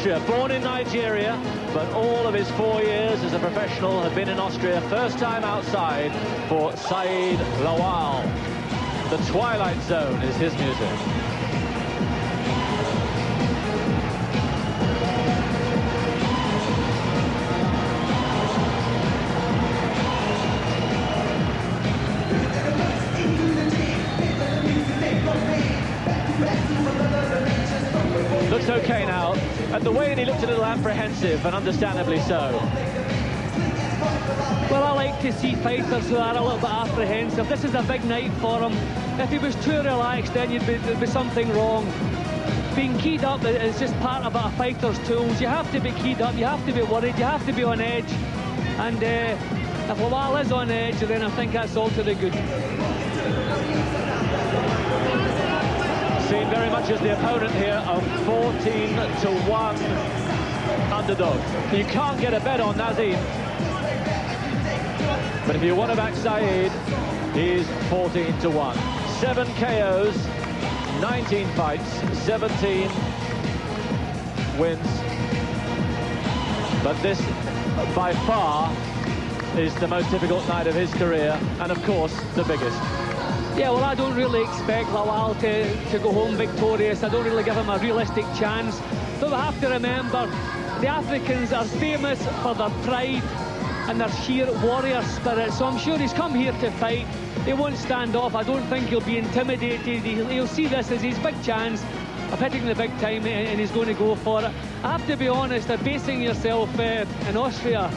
Austria, born in Nigeria, but all of his 4 years as a professional have been in Austria. First time outside for Saeed Lawal. The Twilight Zone is his music. Looks okay now, and the way he looked a little apprehensive, and understandably so. Well, I like to see fighters who are a little bit apprehensive. This is a big night for him. If he was too relaxed, then there'd be something wrong. Being keyed up is just part of a fighter's tools. You have to be keyed up, you have to be worried, you have to be on edge. And if Lawal is on edge, then I think that's all to the good. Seen very much as the opponent here, a 14-1 underdog. You can't get a bet on Naseem. But if you want to back Saeed, he's 14-1. 7 KOs, 19 fights, 17 wins. But this, by far, is the most difficult night of his career, and of course, the biggest. Yeah, well, I don't really expect Lawal to go home victorious. I don't really give him a realistic chance. But we have to remember, the Africans are famous for their pride and their sheer warrior spirit. So I'm sure he's come here to fight. He won't stand off. I don't think he'll be intimidated. He'll see this as his big chance of hitting the big time, and he's going to go for it. I have to be honest, that basing yourself in Austria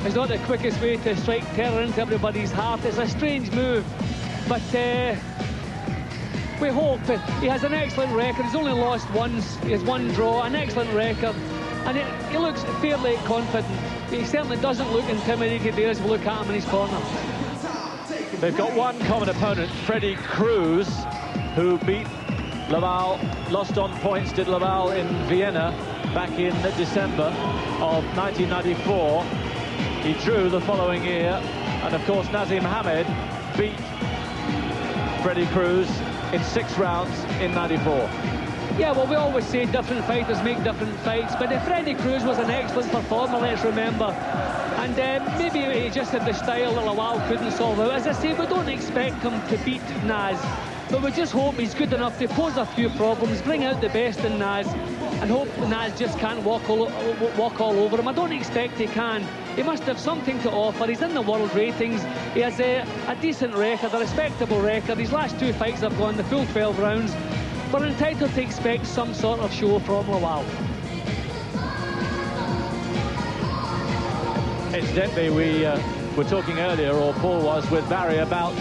is not the quickest way to strike terror into everybody's heart. It's a strange move. But we hope that he has an excellent record. He's only lost once. He has 1 draw, an excellent record. And he looks fairly confident. He certainly doesn't look intimidated there as we look at him in his corner. They've got one common opponent, Freddie Cruz, who beat Lawal, lost on points, did Lawal in Vienna back in December of 1994. He drew the following year. And of course, Naseem Hamed beat Freddie Cruz in 6 rounds in '94. Yeah, well, we always say different fighters make different fights, but Freddie Cruz was an excellent performer, let's remember. And maybe he just had the style that Lawal couldn't solve out. As I say, we don't expect him to beat Naz, but we just hope he's good enough to pose a few problems, bring out the best in Naz, and hope Naz just can't walk all over him. I don't expect he can. He must have something to offer. He's in the world ratings. He has a decent record, a respectable record. His last 2 fights have gone the full 12 rounds. We're entitled to expect some sort of show from Lawal. Incidentally, we were talking earlier, or Paul was, with Barry about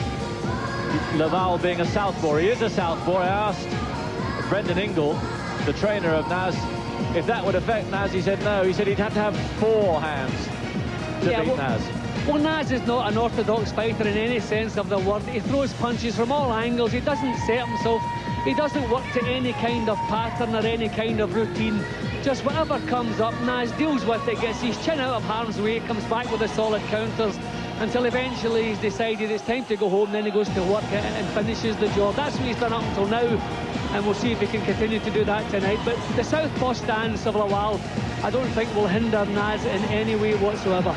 Lawal being a southpaw. He is a southpaw. I asked Brendan Ingle, the trainer of Naz, if that would affect Naz. He said no. He said he'd have to have 4 hands to beat Naz. Well, Naz is not an orthodox fighter in any sense of the word. He throws punches from all angles. He doesn't set himself. He doesn't work to any kind of pattern or any kind of routine. Just whatever comes up, Naz deals with it, gets his chin out of harm's way, comes back with the solid counters, until eventually he's decided it's time to go home. Then he goes to work and finishes the job. That's what he's done up until now, and we'll see if he can continue to do that tonight. But the southpaw stance of Lawal, I don't think will hinder Naz in any way whatsoever.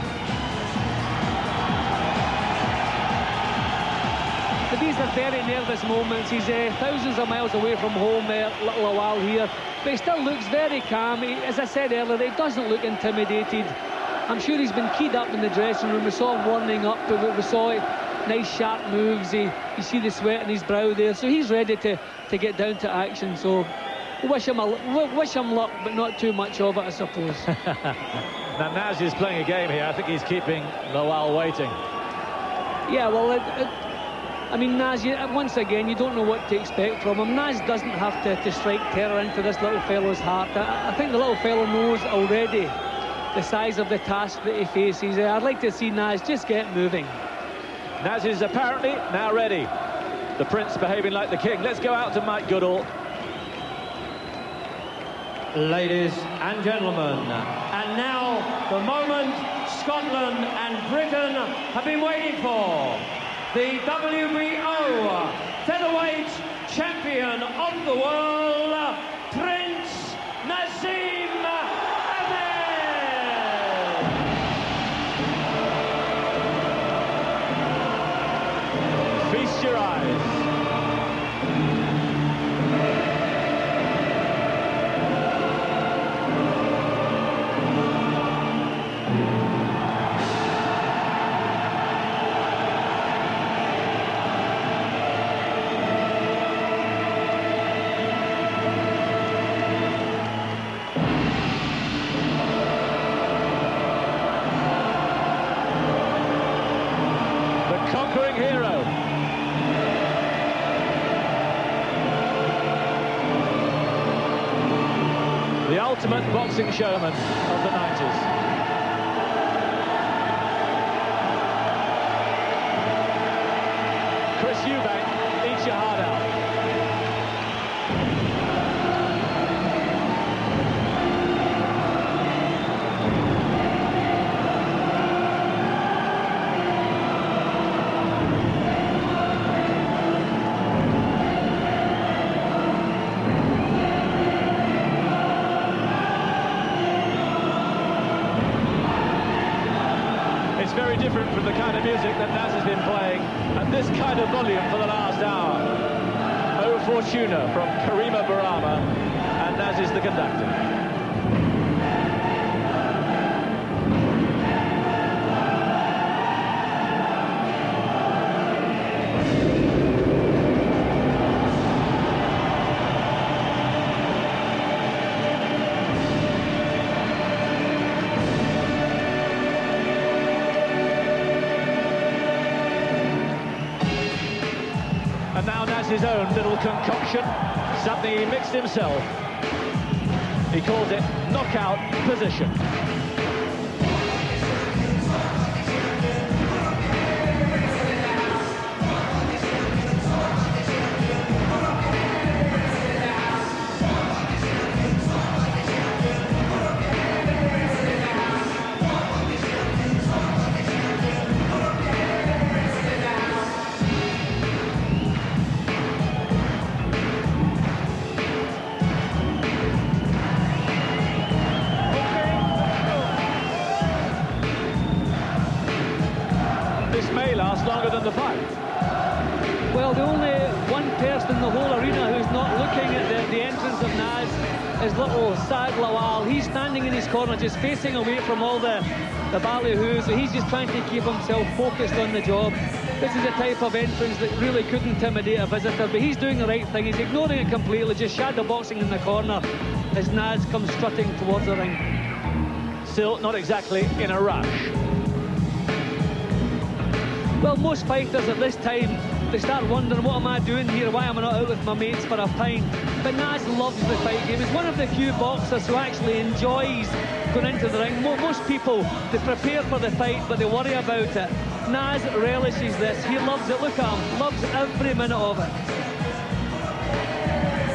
But these are very nervous moments. He's thousands of miles away from home, little Lawal here, but he still looks very calm. As I said earlier, he doesn't look intimidated. I'm sure he's been keyed up in the dressing room. We saw him warming up, we saw nice sharp moves. You see the sweat on his brow there, so he's ready to get down to action. So wish him luck, but not too much of it, I suppose. Now Naz is playing a game here. I think he's keeping Lawal waiting. Yeah, well, I mean, Naz, once again, you don't know what to expect from him. Naz doesn't have to strike terror into this little fellow's heart. I think the little fellow knows already the size of the task that he faces. I'd like to see Naz just get moving. Naz is apparently now ready. The Prince behaving like the king. Let's go out to Mike Goodall. Ladies and gentlemen, and now the moment Scotland and Britain have been waiting for. The WBO featherweight champion of the world, Prince Naseem ultimate boxing showman of the 90s. Chris Eubank, eat your heart out. Very different from the kind of music that Naz has been playing at this kind of volume for the last hour. O Fortuna from Karima Barama, and Naz is the conductor. And now Naz's own little concoction, something he mixed himself. He calls it knockout position. This may last longer than the fight. Well, the only one person in the whole arena who's not looking at the entrance of Naz is little sad Lawal. He's standing in his corner, just facing away from all the ballyhoos. So he's just trying to keep himself focused on the job. This is the type of entrance that really could intimidate a visitor, but he's doing the right thing. He's ignoring it completely, just shadow boxing in the corner as Naz comes strutting towards the ring. Still not exactly in a rush. Well, most fighters at this time, they start wondering, what am I doing here? Why am I not out with my mates for a pint? But Naz loves the fight game. He's one of the few boxers who actually enjoys going into the ring. Most people, they prepare for the fight, but they worry about it. Naz relishes this. He loves it. Look at him. Loves every minute of it.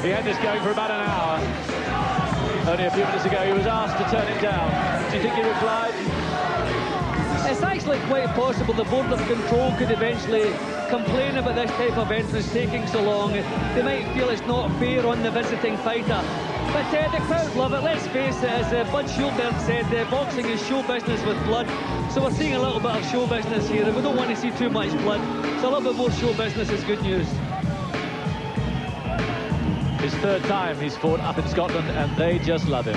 He had this going for about an hour. Only a few minutes ago, he was asked to turn it down. Do you think he replied? It's actually quite possible the Board of Control could eventually complain about this type of entrance taking so long. They might feel it's not fair on the visiting fighter. But the crowd love it. Let's face it, as Bud Schulberg said, boxing is show business with blood. So we're seeing a little bit of show business here, and we don't want to see too much blood. So a little bit more show business is good news. His third time he's fought up in Scotland, and they just love him.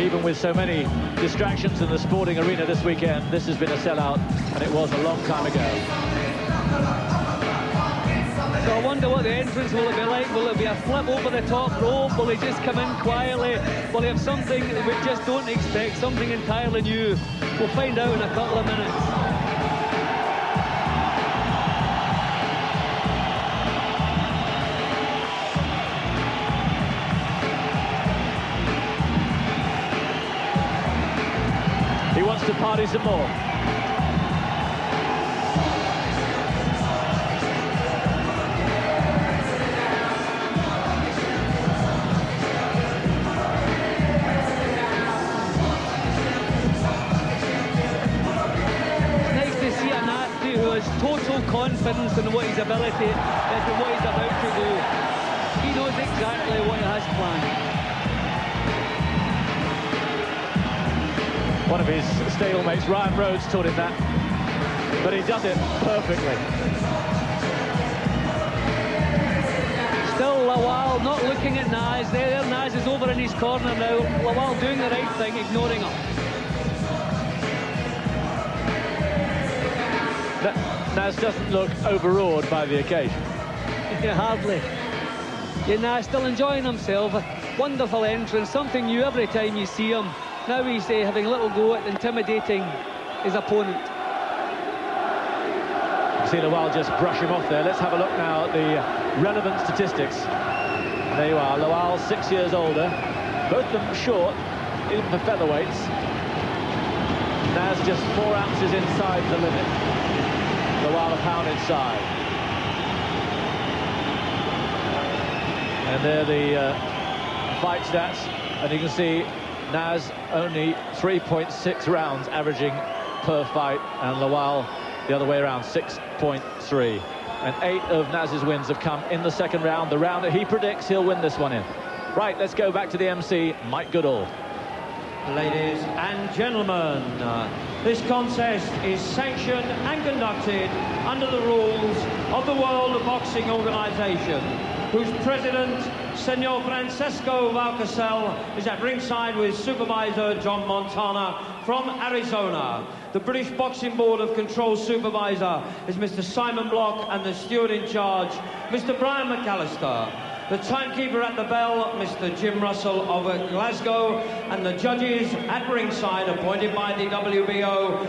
Even with so many distractions in the sporting arena this weekend, this has been a sellout, and it was a long time ago. So I wonder what the entrance will it be like. Will it be a flip over the top rope? Will he just come in quietly? Will he have something that we just don't expect, something entirely new? We'll find out in a couple of minutes. He wants to party some more. Nice to see an athlete who has total confidence in what his ability is and what he's about to do. He knows exactly what he has planned. One of his stablemates, Ryan Rhodes, taught him that, but he does it perfectly. Still Lawal not looking at Naz. There Naz is over in his corner now. Lawal doing the right thing, ignoring him. Naz doesn't look overawed by the occasion. Yeah, hardly. Yeah, Naz still enjoying himself. A wonderful entrance, something new every time you see him. Now he's having a little go at intimidating his opponent. See Lawal just brush him off there. Let's have a look now at the relevant statistics. There you are, Lawal 6 years older. Both of them short, even for featherweights. Naz just 4 ounces inside the limit. Lawal a pound inside. And there the fight stats, and you can see Naz only 3.6 rounds averaging per fight, and Lawal the other way around, 6.3. And 8 of Naz's wins have come in the second round, the round that he predicts he'll win this one in. Right, let's go back to the MC, Mike Goodall. Ladies and gentlemen, this contest is sanctioned and conducted under the rules of the World Boxing Organization, whose president, Senor Francesco Valcasel, is at ringside with supervisor John Montana from Arizona. The British Boxing Board of Control supervisor is Mr. Simon Block, and the steward in charge, Mr. Brian McAllister. The timekeeper at the bell, Mr. Jim Russell of Glasgow, and the judges at ringside, appointed by the WBO,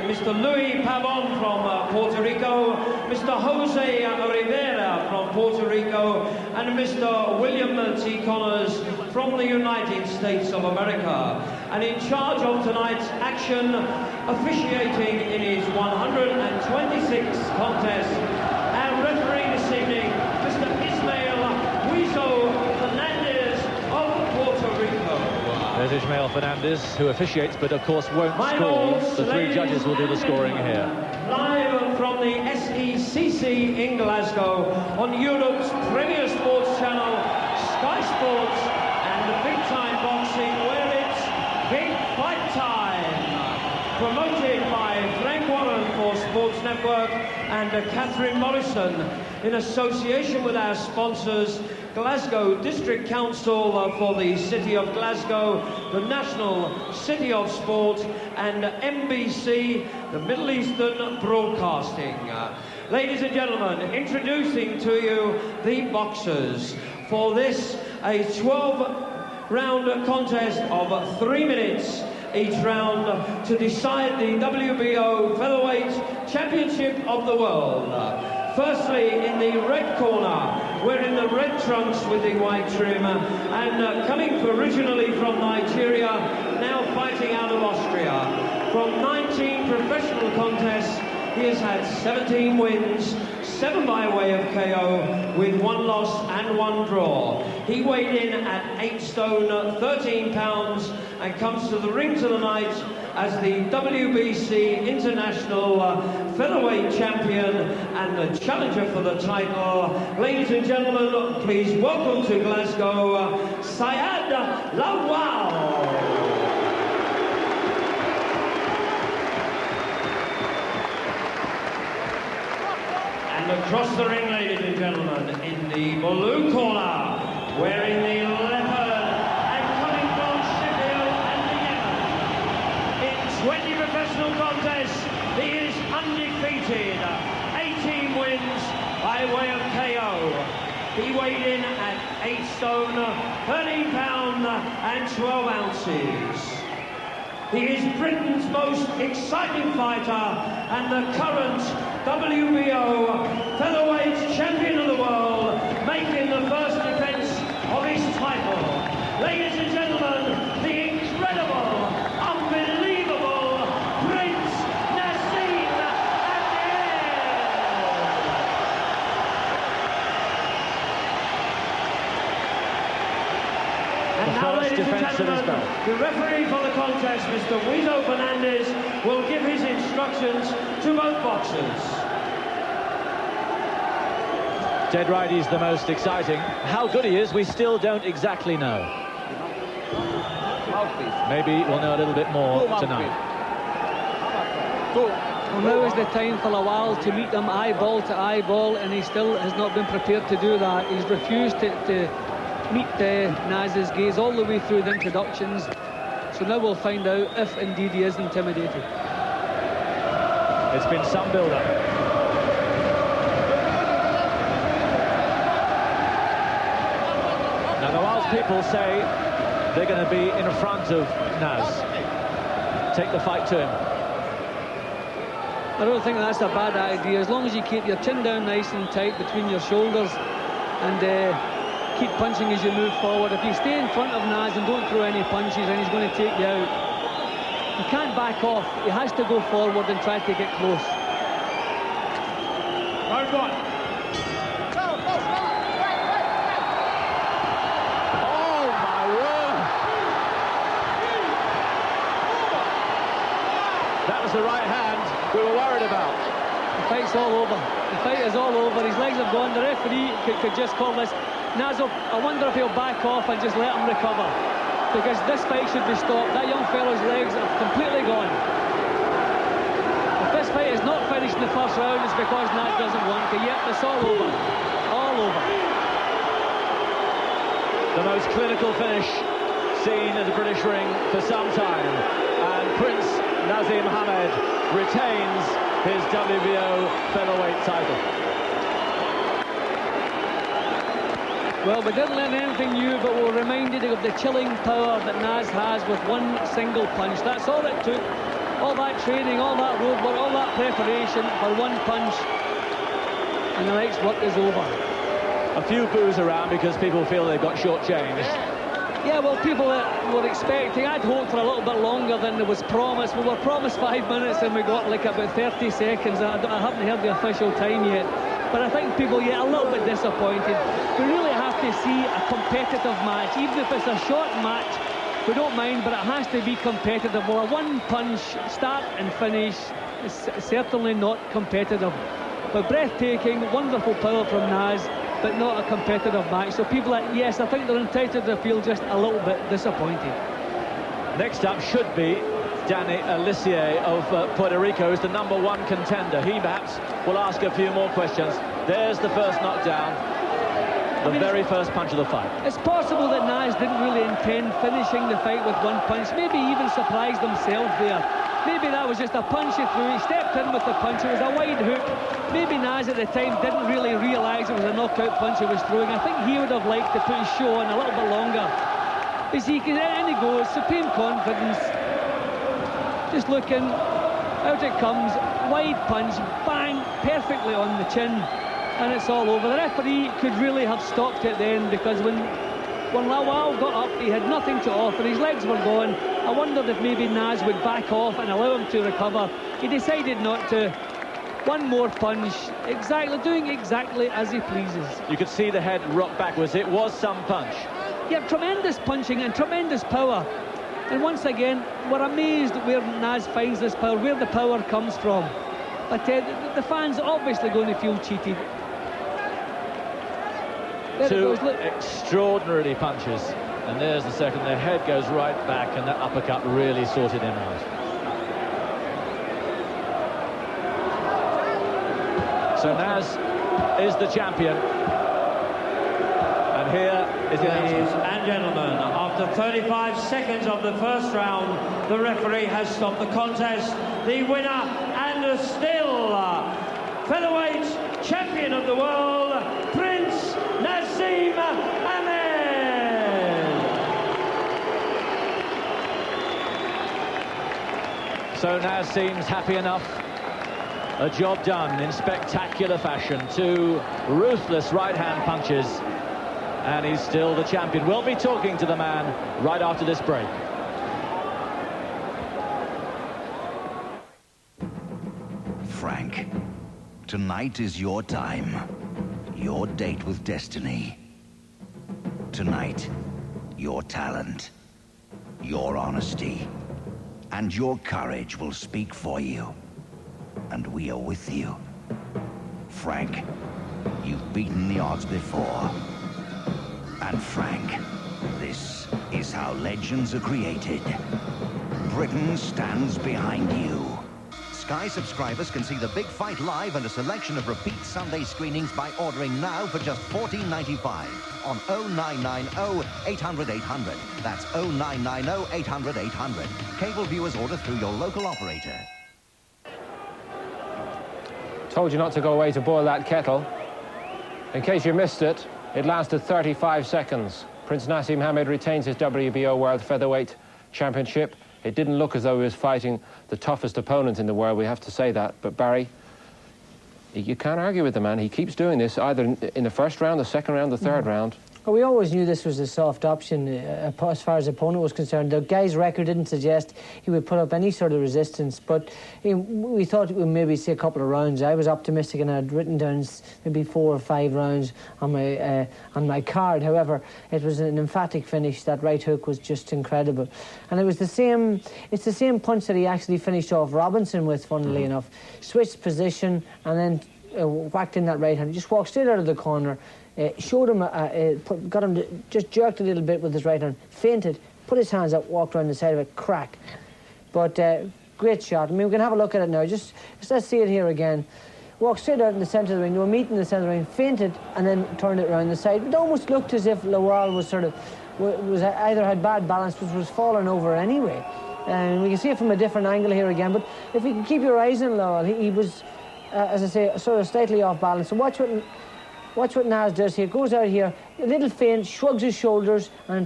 Mr. Luis Pavon from Puerto Rico, Mr. Jose Rivera from Puerto Rico, and Mr. William T. Connors from the United States of America. And in charge of tonight's action, officiating in his 126th contest, and referee this evening, Mr. Fernandez of Puerto Rico. There's Ismael Fernandez, who officiates, but of course won't score. The 3 judges will do the scoring here. Live from the SECC in Glasgow, on Europe's premier sports channel, Sky Sports, and the Big Time Boxing, where it's Big Fight Time. Promoted by Frank Warren for Sports Network and Catherine Morrison, in association with our sponsors, Glasgow District Council for the City of Glasgow, the National City of Sport, and MBC, the Middle Eastern Broadcasting. Ladies and gentlemen, introducing to you the boxers for this, a 12-round contest of 3 minutes each round to decide the WBO Featherweight Championship of the World. Firstly, in the red corner, wearing the red trunks with the white trim, and coming originally from Nigeria, now fighting out of Austria. From 19 professional contests, he has had 17 wins, 7 by way of KO, with 1 loss and 1 draw. He weighed in at 8 stone, 13 pounds, and comes to the ring tonight as the WBC International Featherweight Champion and the challenger for the title. Ladies and gentlemen, please welcome to Glasgow, Syed Lawal. And across the ring, ladies and gentlemen, in the blue corner, wearing the leopard and coming from Sheffield and the Yemen. In 20 professional contests, he is undefeated. 18 wins by way of KO. He weighed in at 8 stone, 13 pounds and 12 ounces. He is Britain's most exciting fighter and the current WBO Featherweight Champion of the World, making the first defense of his title. Ladies and gentlemen, the incredible, unbelievable Prince Naseem And now, ladies and gentlemen, the referee for the contest, Mr. Weezo Fernandez, will give his instructions to both boxers. Dead right, he's the most exciting. How good he is, we still don't exactly know. Maybe we'll know a little bit more tonight. Well, now is the time for Lawal to meet them eyeball to eyeball, and he still has not been prepared to do that. He's refused to meet Naz's gaze all the way through the introductions. So now we'll find out if indeed he is intimidated. It's been some build-up. Now, Lawal's people say they're going to be in front of Naz. Take the fight to him. I don't think that's a bad idea, as long as you keep your chin down nice and tight between your shoulders and keep punching as you move forward. If you stay in front of Naz and don't throw any punches, then he's going to take you out. He can't back off. He has to go forward and try to get close. Round one. Oh, my word! That was the right hand we were worried about. The fight's all over. The fight is all over. His legs have gone. The referee could just call this. Naz, I wonder if he'll back off and just let him recover, because this fight should be stopped. That young fellow's legs are completely gone. If this fight is not finished in the first round, it's because Naz doesn't want to. Yep, it's all over. All over. The most clinical finish seen in the British ring for some time. And Prince Naseem Hamed retains his WBO featherweight title. Well, we didn't learn anything new, but we're reminded of the chilling power that Naz has with one single punch. That's all it took. All that training, all that road work, all that preparation for one punch. And the next work is over. A few boos around because people feel they've got shortchanged. Yeah, well, people were expecting, I'd hoped for a little bit longer than there was promised. We were promised 5 minutes and we got like about 30 seconds. I haven't heard the official time yet. But I think people get a little bit disappointed. We really have to see a competitive match. Even if it's a short match, we don't mind, but it has to be competitive. Well, a one-punch start and finish is certainly not competitive. But breathtaking, wonderful power from Naz, but not a competitive match. So people, yes, I think they're entitled to feel just a little bit disappointed. Next up should be Danny Alicia of Puerto Rico, who's the #1 contender. He perhaps will ask a few more questions. There's the first knockdown, the very first punch of the fight. It's possible that Naz didn't really intend finishing the fight with one punch, maybe even surprised himself there. Maybe that was just a punch he threw. He stepped in with the punch. It was a wide hook. Maybe Naz at the time didn't really realise it was a knockout punch he was throwing. I think he would have liked to put his show on a little bit longer. As he goes, supreme confidence. Just looking, out it comes, wide punch, bang, perfectly on the chin, and it's all over. The referee could really have stopped it then, because when Lawal got up, he had nothing to offer. His legs were gone. I wondered if maybe Naz would back off and allow him to recover. He decided not to. One more punch, doing exactly as he pleases. You could see the head rock backwards. It was some punch. Yeah, tremendous punching and tremendous power. And once again, we're amazed where Naz finds this power, where the power comes from. But the fans are obviously going to feel cheated. There Two it goes, look. extraordinary punches. And there's the second. The head goes right back, and that uppercut really sorted him out. So Naz is the champion. And here is the Ladies announcement. and gentlemen, after 35 seconds of the first round, the referee has stopped the contest. The winner and still featherweight champion of the world, Prince Naseem Hamed. So Naz seems happy enough. A job done in spectacular fashion. Two ruthless right-hand punches. And he's still the champion. We'll be talking to the man right after this break. Frank, tonight is your time. Your date with destiny. Tonight, your talent, your honesty, and your courage will speak for you. And we are with you. Frank, you've beaten the odds before. And Frank, this is how legends are created. Britain stands behind you. Sky subscribers can see the big fight live and a selection of repeat Sunday screenings by ordering now for just $14.95 on 0990 800 800. That's 0990 800 800. Cable viewers order through your local operator. Told you not to go away to boil that kettle. In case you missed it, it lasted 35 seconds. Prince Naseem Hamed retains his WBO World Featherweight Championship. It didn't look as though he was fighting the toughest opponent in the world, we have to say that. But Barry, you can't argue with the man. He keeps doing this, either in the first round, the second round, the third round. Well, we always knew this was a soft option as far as the opponent was concerned. The guy's record didn't suggest he would put up any sort of resistance, but we thought we'd maybe see a couple of rounds. I was optimistic and I'd written down maybe 4 or 5 rounds on my card. However, it was an emphatic finish. That right hook was just incredible. And it's the same punch that he actually finished off Robinson with, funnily enough. Switched position and then whacked in that right hand. He just walked straight out of the corner. Showed him, got him to, just jerked a little bit with his right hand, feinted, put his hands up, walked around the side of it, crack. But great shot. I mean, we can have a look at it now. Just let's see it here again. Walked straight out in the centre of the ring. They were meeting in the centre of the ring, feinted, and then turned it around the side. It almost looked as if Lawal was either had bad balance, but was falling over anyway. And we can see it from a different angle here again. But if you can keep your eyes on Lawal, he was, as I say, sort of slightly off balance. So watch what Naz does here. Goes out here, a little feint, shrugs his shoulders, and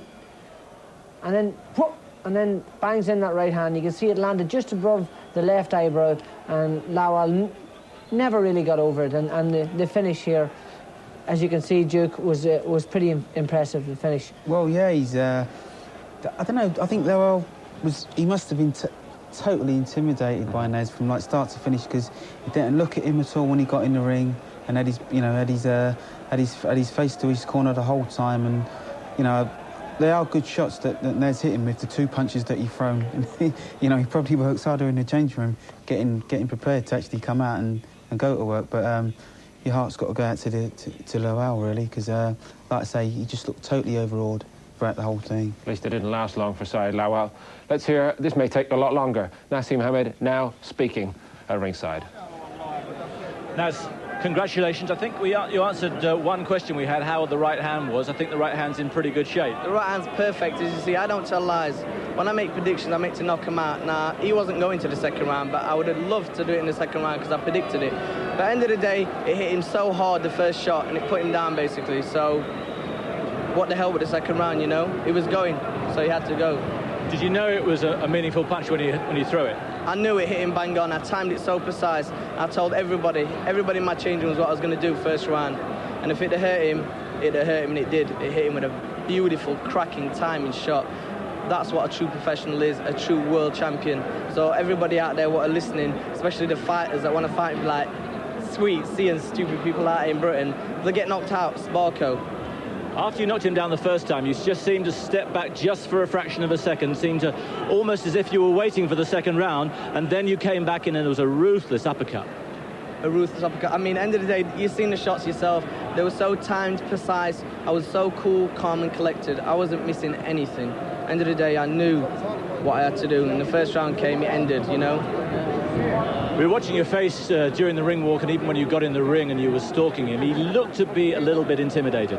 then whoop, and then bangs in that right hand. You can see it landed just above the left eyebrow, and Lawal never really got over it. And the finish here, as you can see, Duke, was pretty impressive, the finish. Well, yeah, he's I don't know. I think Lawal he must have been totally intimidated by Naz from like start to finish, because he didn't look at him at all when he got in the ring. And had his face to his corner the whole time, and they are good shots that Naz hit him with, the 2 punches that he thrown. And he probably works harder in the change room, getting prepared to actually come out and go to work. But your heart's got to go out to Lawal, really, because like I say, he just looked totally overawed throughout the whole thing. At least it didn't last long for Syed Lawal. Let's hear. This may take a lot longer. Naseem Hamed now speaking at ringside. Naz, congratulations. I think you answered one question we had, how the right hand was. I think the right hand's in pretty good shape. The right hand's perfect. As you see, I don't tell lies. When I make predictions, I make to knock him out. Now, he wasn't going to the second round, but I would have loved to do it in the second round because I predicted it. But at the end of the day, it hit him so hard, the first shot, and it put him down, basically. So, what the hell with the second round, you know? It was going, so he had to go. Did you know it was a meaningful punch when you threw it? I knew it hit him bang on. I timed it so precise. I told everybody in my changing room what I was going to do first round. And if it had hurt him, and it did. It hit him with a beautiful, cracking timing shot. That's what a true professional is, a true world champion. So everybody out there what are listening, especially the fighters that want to fight like sweet, seeing stupid people out in Britain, they get knocked out, Sparko. After you knocked him down the first time, you just seemed to step back just for a fraction of a second, seemed to almost as if you were waiting for the second round, and then you came back in and it was a ruthless uppercut. A ruthless uppercut. I mean, at the end of the day, you've seen the shots yourself. They were so timed, precise. I was so cool, calm and collected. I wasn't missing anything. At the end of the day, I knew what I had to do, and the first round came, it ended, you know. We were watching your face during the ring walk, and even when you got in the ring and you were stalking him, he looked to be a little bit intimidated.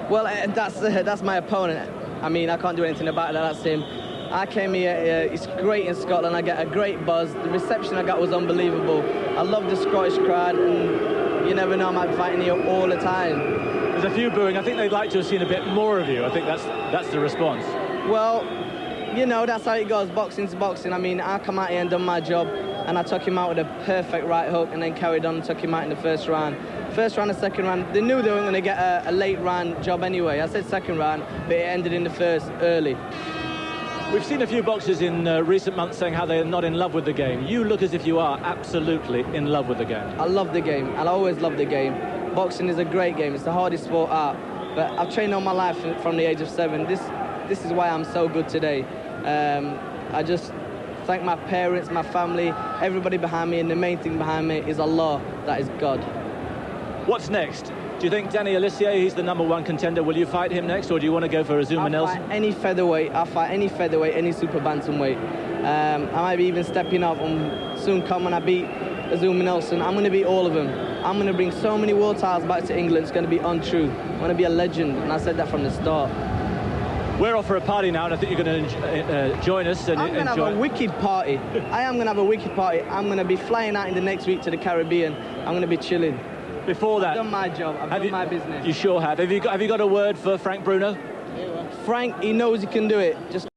Well, that's my opponent. I mean, I can't do anything about it. That's him. I came here, it's great in Scotland. I get a great buzz. The reception I got was unbelievable. I love the Scottish crowd, and you never know, I might be fighting here all the time. There's a few booing. I think they'd like to have seen a bit more of you. I think that's the response. Well, you know, that's how it goes. Boxing's boxing. I mean, I come out here and done my job, and I took him out with a perfect right hook, and then carried on and took him out in the first round. First round and second round, they knew they weren't going to get a late round job anyway. I said second round, but it ended in the first early. We've seen a few boxers in recent months saying how they're not in love with the game. You look as if you are absolutely in love with the game. I love the game. I'll always love the game. Boxing is a great game. It's the hardest sport out. But I've trained all my life from the age of 7. This is why I'm so good today. I just thank my parents, my family, everybody behind me, and the main thing behind me is Allah, that is God. What's next? Do you think Danny Alissier, he's the #1 contender, will you fight him next, or do you want to go for Azuma Nelson? I'll fight any featherweight, any super bantamweight. I might be even stepping up and soon come when I beat Azuma Nelson. I'm going to beat all of them. I'm going to bring so many world titles back to England, it's going to be untrue. I'm going to be a legend, and I said that from the start. We're off for a party now, and I think you're going to join us. And I'm going to have a wicked party. I am going to have a wicked party. I'm going to be flying out in the next week to the Caribbean. I'm going to be chilling. Before that, I've done my job. I've done my business. You sure have. Have you got a word for Frank Bruno? Frank, he knows he can do it. Just